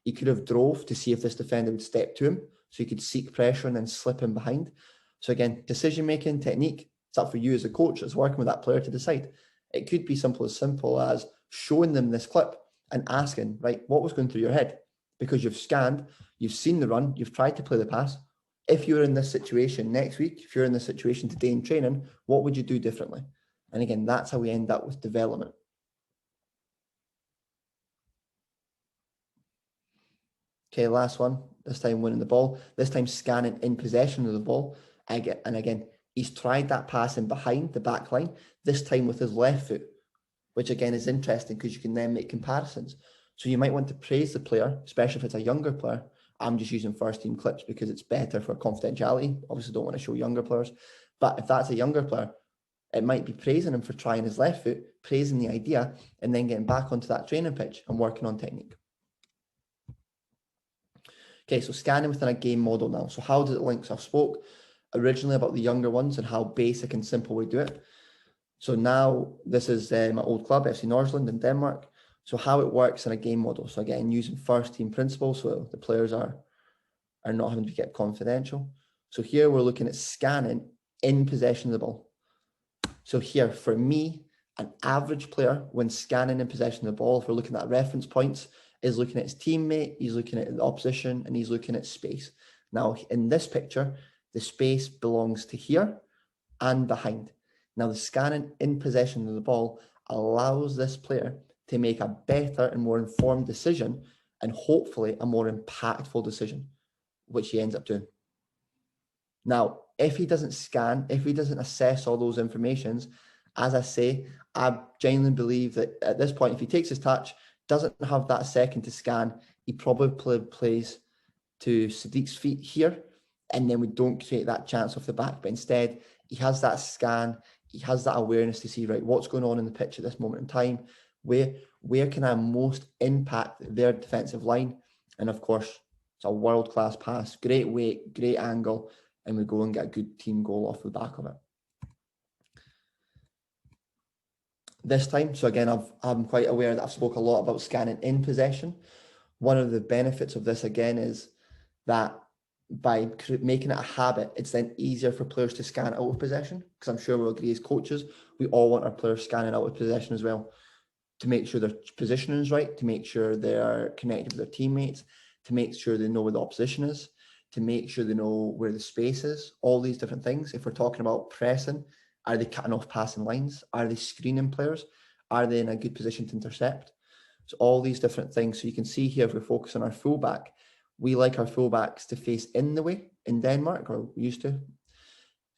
He could have drove to see if this defender would step to him, so he could seek pressure and then slip him behind. So again, decision making, technique, it's up for you as a coach that's working with that player to decide. It could be simple as showing them this clip and asking, right, what was going through your head? Because you've scanned, you've seen the run, you've tried to play the pass. if you're in this situation next week, if you're in this situation today in training, what would you do differently? And again, that's how we end up with development. Okay, last one, this time winning the ball, this time scanning in possession of the ball. And again, he's tried that pass in behind the back line, this time with his left foot, which again is interesting because you can then make comparisons. So you might want to praise the player, especially if it's a younger player. I'm just using first team clips because it's better for confidentiality. Obviously don't want to show younger players. But if that's a younger player, it might be praising him for trying his left foot, praising the idea, and then getting back onto that training pitch and working on technique. Okay, so scanning within a game model now. So how does it link? So I spoke originally about the younger ones and how basic and simple we do it. So now this is my old club, FC Nordsjælland in Denmark. So how it works in a game model. So again, using first team principles, so the players are not having to be kept confidential. So here we're looking at scanning in possession of the ball. So here, for me, an average player when scanning in possession of the ball, if we're looking at reference points, is looking at his teammate, he's looking at the opposition, and he's looking at space. Now, in this picture, the space belongs to here and behind. Now, the scanning in possession of the ball allows this player to make a better and more informed decision, and hopefully a more impactful decision, which he ends up doing. Now, if he doesn't scan, if he doesn't assess all those informations, as I say, I genuinely believe that at this point, if he takes his touch, doesn't have that second to scan, he probably plays to Sadiq's feet here, and then we don't create that chance off the back. But instead, he has that scan, he has that awareness to see, right, what's going on in the pitch at this moment in time, where can I most impact their defensive line? And of course, it's a world-class pass, great weight, great angle, and we go and get a good team goal off the back of it. This time, so again, I'm quite aware that I've spoke a lot about scanning in possession. One of the benefits of this again is that by making it a habit, it's then easier for players to scan out of possession, because I'm sure we'll agree as coaches, we all want our players scanning out of possession as well, to make sure their positioning is right, to make sure they are connected with their teammates, to make sure they know where the opposition is, to make sure they know where the space is, all these different things. If we're talking about pressing, are they cutting off passing lines? Are they screening players? Are they in a good position to intercept? So all these different things. So you can see here, if we focus on our fullback, we like our fullbacks to face in the way in Denmark, or we used to.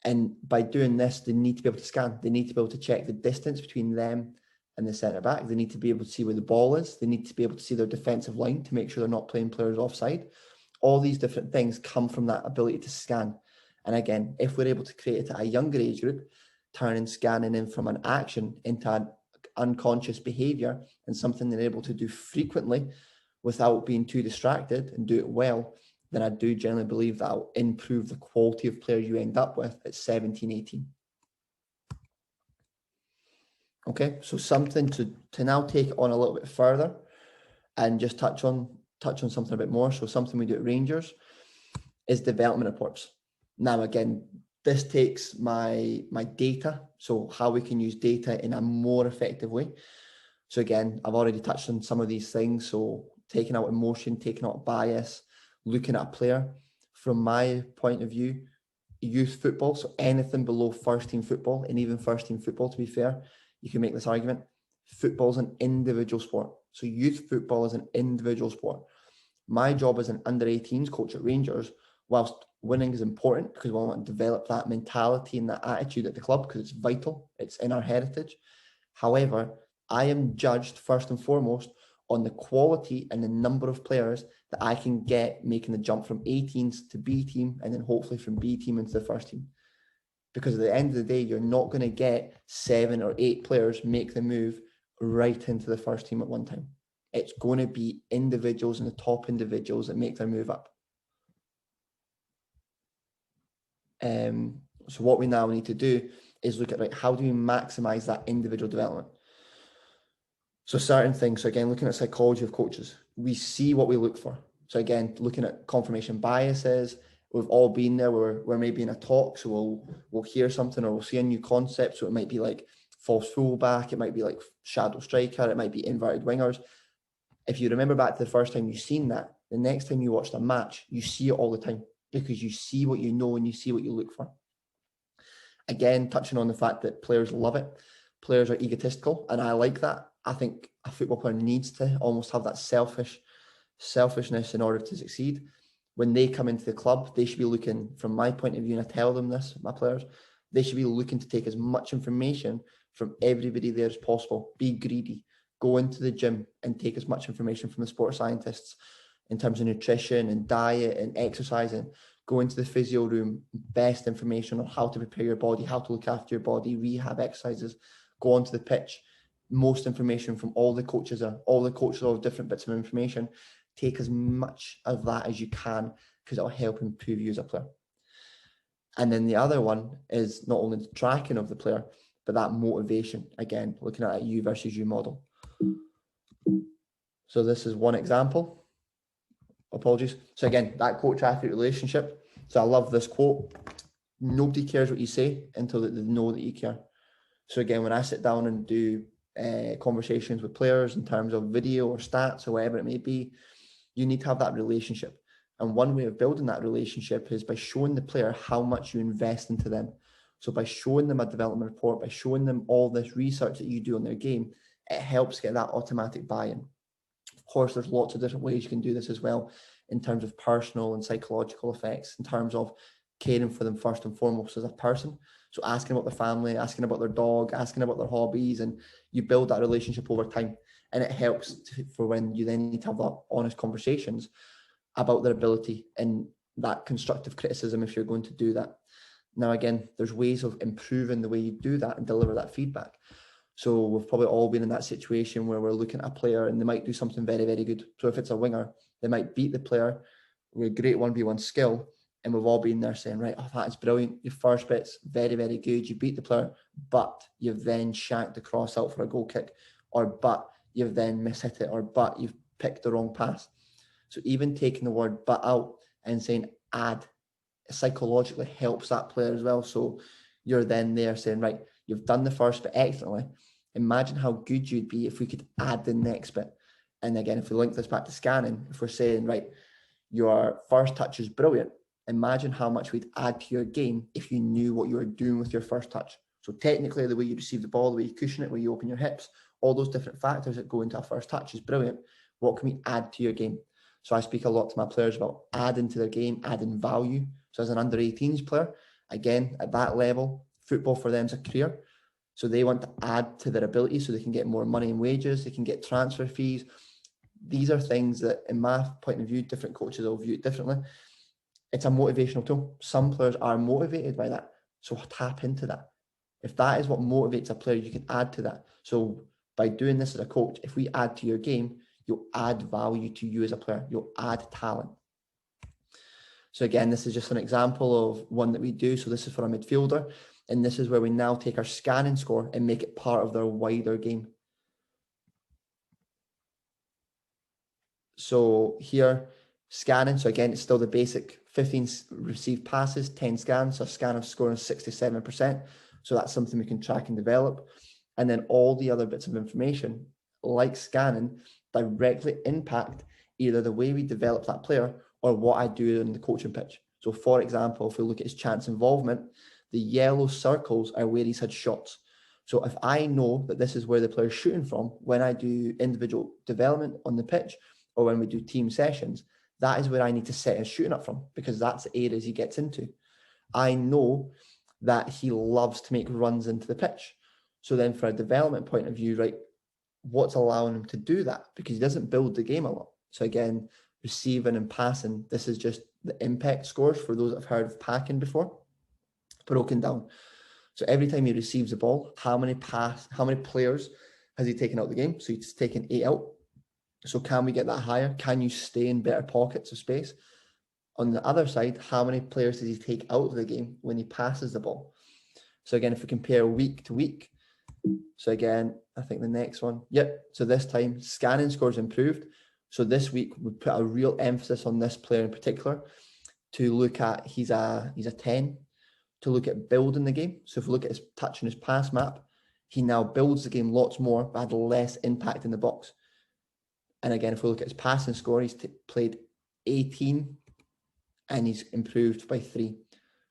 And by doing this, they need to be able to scan. They need to be able to check the distance between them and the centre back. They need to be able to see where the ball is. They need to be able to see their defensive line to make sure they're not playing players offside. All these different things come from that ability to scan. And again, if we're able to create it at a younger age group, turning scanning in from an action into an unconscious behavior and something they're able to do frequently without being too distracted and do it well, then I do generally believe that will improve the quality of players you end up with at 17, 18. Okay, so something to now take on a little bit further and just touch on something a bit more. So something we do at Rangers is development reports. Now, again, this takes my data, so how we can use data in a more effective way. So again, I've already touched on some of these things. So taking out emotion, taking out bias, looking at a player. From my point of view, youth football, so anything below first team football, and even first team football, to be fair, you can make this argument. Football is an individual sport. So youth football is an individual sport. My job as an under-18s coach at Rangers, whilst winning is important because we want to develop that mentality and that attitude at the club because it's vital, it's in our heritage. However, I am judged first and foremost on the quality and the number of players that I can get making the jump from 18s to B team and then hopefully from B team into the first team. Because at the end of the day, you're not going to get 7 or 8 players make the move right into the first team at one time. It's going to be individuals and the top individuals that make their move up. So what we now need to do is look at, right, how do we maximize that individual development? So certain things, so again, looking at psychology of coaches, we see what we look for. So again, looking at confirmation biases, we've all been there where we're maybe in a talk, so we'll hear something or we'll see a new concept. So it might be like false fullback, it might be like shadow striker, it might be inverted wingers. If you remember back to the first time you've seen that, the next time you watch a match, you see it all the time. because you see what you know and you see what you look for. Again, touching on the fact that players love it. Players are egotistical, and I like that. I think a football player needs to almost have that selfishness in order to succeed. When they come into the club, they should be looking, from my point of view, and I tell them this, my players, they should be looking to take as much information from everybody there as possible. Be greedy. Go into the gym and take as much information from the sports scientists in terms of nutrition and diet and exercising. Go into the physio room, best information on how to prepare your body, how to look after your body, rehab exercises. Go onto the pitch, most information from all the coaches have different bits of information. Take as much of that as you can, because it'll help improve you as a player. And then the other one is not only the tracking of the player, but that motivation. Again, looking at a you versus you model. So this is one example. Apologies. So again, that coach-athlete relationship. So I love this quote. Nobody cares what you say until they know that you care. So again, when I sit down and do conversations with players in terms of video or stats or whatever it may be, you need to have that relationship. And one way of building that relationship is by showing the player how much you invest into them. So by showing them a development report, by showing them all this research that you do on their game, it helps get that automatic buy-in. Of course, there's lots of different ways you can do this as well, in terms of personal and psychological effects, in terms of caring for them first and foremost as a person. So asking about their family, asking about their dog, asking about their hobbies, and you build that relationship over time. And it helps for when you then need to have that honest conversations about their ability and that constructive criticism if you're going to do that. Now, again, there's ways of improving the way you do that and deliver that feedback. So we've probably all been in that situation where we're looking at a player and they might do something very, very good. So if it's a winger, they might beat the player with a great 1v1 skill. And we've all been there saying, right, oh, that is brilliant. Your first bit's very, very good. You beat the player, but you've then shanked the cross out for a goal kick, or but you've then mishit it, or but you've picked the wrong pass. So even taking the word but out and saying add psychologically helps that player as well. So you're then there saying, right, you've done the first bit excellently. Imagine how good you'd be if we could add the next bit. And again, if we link this back to scanning, if we're saying, right, your first touch is brilliant, imagine how much we'd add to your game if you knew what you were doing with your first touch. So technically, the way you receive the ball, the way you cushion it, the way you open your hips, all those different factors that go into a first touch is brilliant. What can we add to your game? So I speak a lot to my players about adding to their game, adding value. So as an under 18s player, again, at that level, football for them is a career. So they want to add to their ability so they can get more money and wages, they can get transfer fees. These are things that, in my point of view, different coaches will view it differently. It's a motivational tool. Some players are motivated by that. So tap into that. If that is what motivates a player, you can add to that. So by doing this as a coach, if we add to your game, you'll add value to you as a player. You'll add talent. So again, this is just an example of one that we do. So this is for a midfielder. And this is where we now take our scanning score and make it part of their wider game. So here, scanning. So again, it's still the basic 15 received passes, 10 scans. So a scan of scoring 67%. So that's something we can track and develop. And then all the other bits of information, like scanning, directly impact either the way we develop that player or what I do in the coaching pitch. So for example, if we look at his chance involvement, the yellow circles are where he's had shots. So if I know that this is where the player's shooting from, when I do individual development on the pitch or when we do team sessions, that is where I need to set his shooting up from, because that's the areas he gets into. I know that he loves to make runs into the pitch. So then for a development point of view, right, what's allowing him to do that? Because he doesn't build the game a lot. So again, receiving and passing, this is just the impact scores for those that have heard of packing before, broken down. So every time he receives the ball, how many players has he taken out the game? So he's taken 8 out. So can we get that higher? Can you stay in better pockets of space? On the other side, how many players does he take out of the game when he passes the ball? So again, if we compare week to week, so again, I think the next one, yep. So this time, scanning scores improved. So this week, we put a real emphasis on this player in particular to look at, he's a 10, to look at building the game. So if we look at his touch and his pass map, he now builds the game lots more, but had less impact in the box. And again, if we look at his passing score, he's played 18 and he's improved by 3.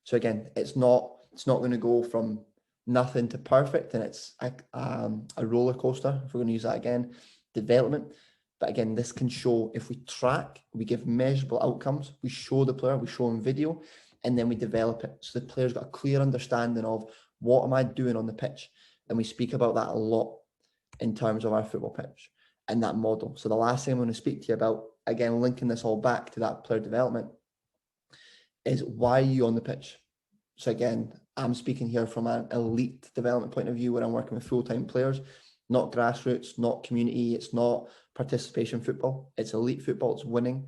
So again, it's not going to go from nothing to perfect, and it's a roller coaster, if we're going to use that again, development. But again, this can show, if we track, we give measurable outcomes, we show the player, we show him video, and then we develop it. So the player's got a clear understanding of what am I doing on the pitch. And we speak about that a lot in terms of our football pitch and that model. So the last thing I'm going to speak to you about, again, linking this all back to that player development, is why are you on the pitch? So again, I'm speaking here from an elite development point of view where I'm working with full-time players, not grassroots, not community, it's not participation football, it's elite football, it's winning.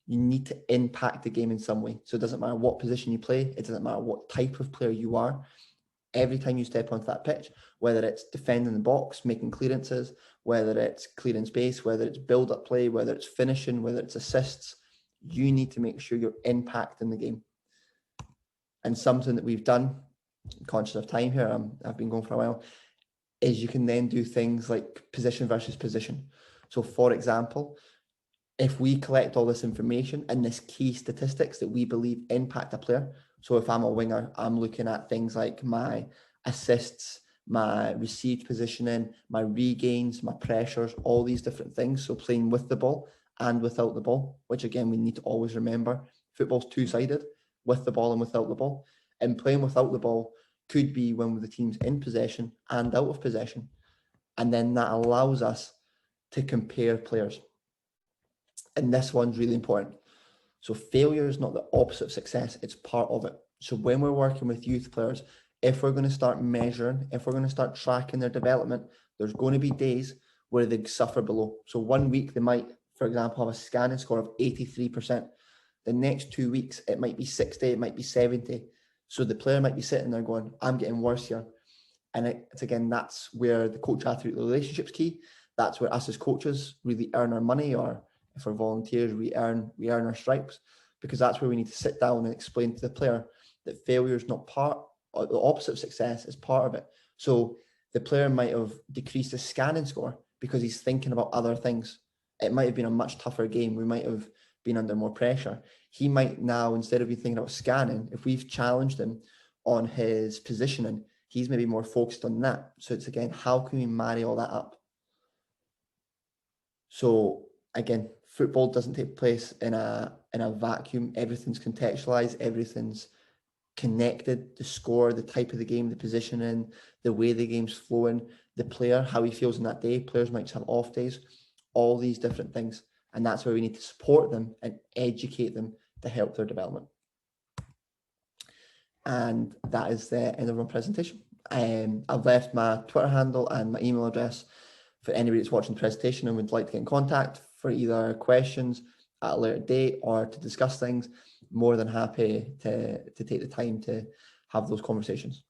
You need to impact the game in some way. So it doesn't matter what position you play, it doesn't matter what type of player you are. Every time you step onto that pitch, whether it's defending the box, making clearances, whether it's clearing space, whether it's build-up play, whether it's finishing, whether it's assists, you need to make sure you're impacting the game. And something that we've done, I'm conscious of time here, I've been going for a while, is you can then do things like position versus position. So for example, if we collect all this information and this key statistics that we believe impact a player, so if I'm a winger, I'm looking at things like my assists, my received positioning, my regains, my pressures, all these different things. So playing with the ball and without the ball, which again, we need to always remember, football's two-sided, with the ball and without the ball. And playing without the ball could be when the team's in possession and out of possession. And then that allows us to compare players. And this one's really important. So failure is not the opposite of success, it's part of it. So when we're working with youth players, if we're going to start measuring, if we're going to start tracking their development, there's going to be days where they suffer below. So 1 week they might, for example, have a scanning score of 83%. The next 2 weeks, it might be 60, it might be 70. So the player might be sitting there going, I'm getting worse here. And it's again, that's where the coach-athlete relationship's key. That's where us as coaches really earn our money, or if we're volunteers, we earn our stripes, because that's where we need to sit down and explain to the player that failure is not part, or the opposite of success is part of it. So the player might have decreased his scanning score because he's thinking about other things. It might have been a much tougher game. We might have been under more pressure. He might now, instead of being thinking about scanning, if we've challenged him on his positioning, he's maybe more focused on that. So it's again, how can we marry all that up? So again, football doesn't take place in a vacuum. Everything's contextualized, everything's connected. The score, the type of the game, the positioning, the way the game's flowing, the player, how he feels in that day. Players might have off days, all these different things. And that's where we need to support them and educate them to help their development. And that is the end of my presentation. I've left my Twitter handle and my email address for anybody that's watching the presentation and would like to get in contact for either questions at a later date or to discuss things. More than happy to take the time to have those conversations.